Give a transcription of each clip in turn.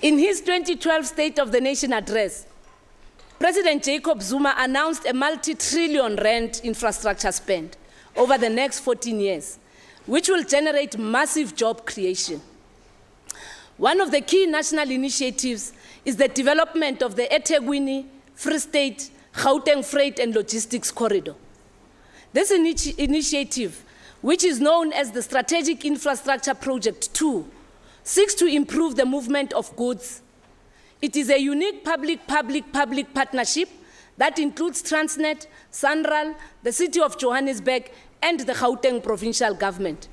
In his 2012 State of the Nation address, President Jacob Zuma announced a multi-trillion rand infrastructure spend over the next 14 years, which will generate massive job creation. One of the key national initiatives is the development of the eThekwini, Free State, Gauteng Freight and Logistics Corridor. This initiative, which is known as the Strategic Infrastructure Project 2, seeks to improve the movement of goods. It is a unique public-public partnership that includes Transnet, Sanral, the City of Johannesburg, and the Gauteng provincial government.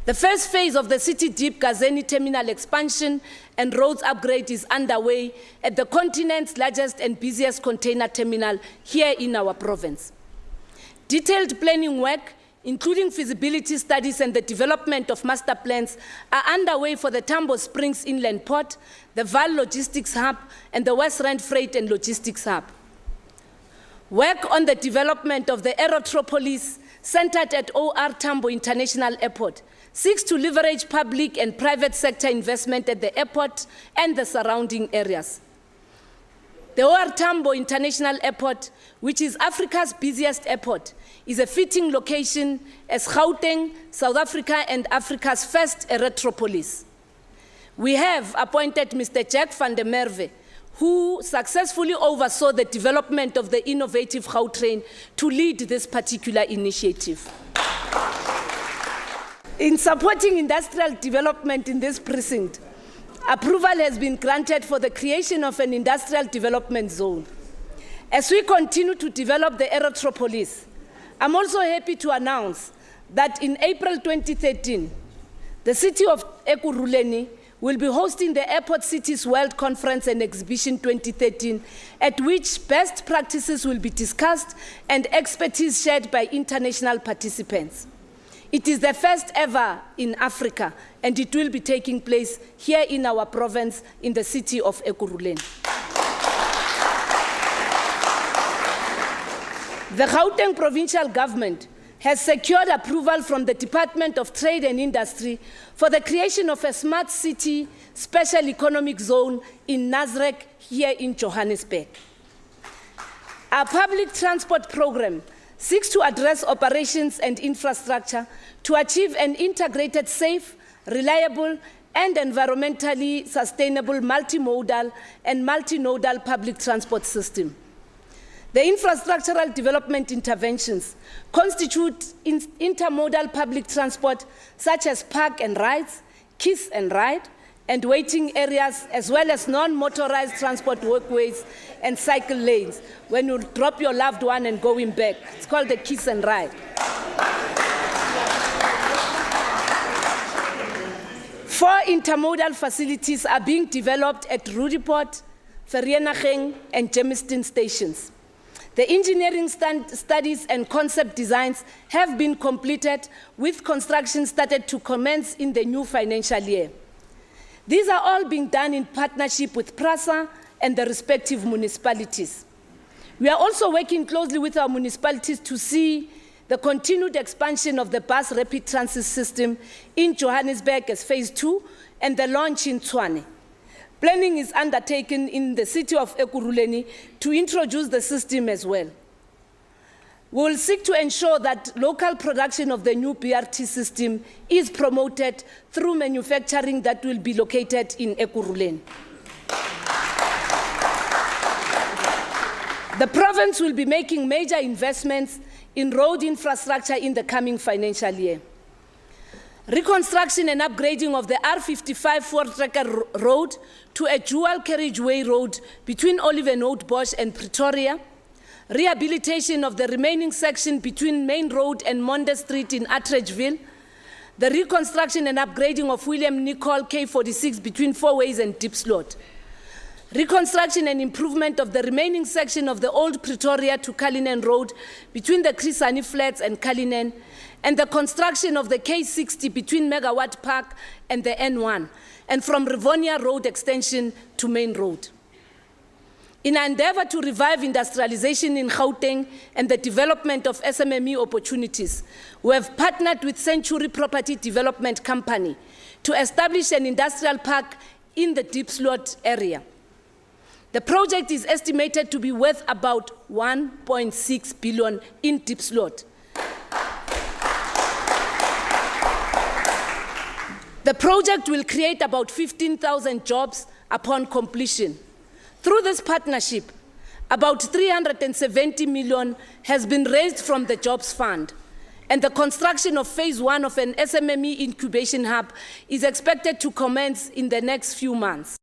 The first phase of the City Deep Gazeni terminal expansion and roads upgrade is underway at the continent's largest and busiest container terminal here in our province. Detailed planning work, including feasibility studies and the development of master plans, are underway for the Tambo Springs Inland Port, the Vaal Logistics Hub, and the West Rand Freight and Logistics Hub. Work on the development of the aerotropolis, centered at OR Tambo International Airport, seeks to leverage public and private sector investment at the airport and the surrounding areas. The OR Tambo International Airport, which is Africa's busiest airport, is a fitting location as Gauteng, South Africa, and Africa's first aerotropolis. We have appointed Mr. Jack van der Merwe, who successfully oversaw the development of the innovative Gautrain to lead this particular initiative. In supporting industrial development in this precinct, approval has been granted for the creation of an industrial development zone. As we continue to develop the aerotropolis, I'm also happy to announce that in April 2013, the city of Ekurhuleni will be hosting the Airport Cities World Conference and Exhibition 2013, at which best practices will be discussed and expertise shared by international participants. It is the first ever in Africa, and it will be taking place here in our province in the city of Ekurhuleni. The Gauteng provincial government has secured approval from the Department of Trade and Industry for the creation of a smart city special economic zone in Nasrec here in Johannesburg. Our public transport program seeks to address operations and infrastructure to achieve an integrated, safe, reliable, and environmentally sustainable multimodal and multinodal public transport system. The infrastructural development interventions constitute intermodal public transport such as park and rides, kiss and ride, and waiting areas, as well as non-motorized transport walkways and cycle lanes when you drop your loved one and going back. It's called the kiss and ride. 4 intermodal facilities are being developed at Roodepoort, Vereeniging, and Germiston stations. The engineering studies and concept designs have been completed, with construction started to commence in the new financial year. These are all being done in partnership with PRASA and the respective municipalities. We are also working closely with our municipalities to see the continued expansion of the bus rapid transit system in Johannesburg as phase 2 and the launch in Tshwane. Planning is undertaken in the city of Ekurhuleni to introduce the system as well. We will seek to ensure that local production of the new BRT system is promoted through manufacturing that will be located in Ekurhuleni. The province will be making major investments in road infrastructure in the coming financial year. Reconstruction and upgrading of the R55 four-tracker road to a dual carriageway road between Olivenhout-Bosch and Pretoria, rehabilitation of the remaining section between Main Road and Monde Street in Atteridgeville, the reconstruction and upgrading of William Nicol K46 between Four Ways and Diepsloot, reconstruction and improvement of the remaining section of the old Pretoria to Cullinan Road between the Crisani Flats and Cullinan, and the construction of the K60 between Megawatt Park and the N1, and from Rivonia Road extension to Main Road. In an endeavor to revive industrialization in Gauteng and the development of SMME opportunities, we have partnered with Century Property Development Company to establish an industrial park in the deep slot area. The project is estimated to be worth about 1.6 billion in deep slot. The project will create about 15,000 jobs upon completion. Through this partnership, about 370 million has been raised from the Jobs Fund, and the construction of phase 1 of an SMME incubation hub is expected to commence in the next few months.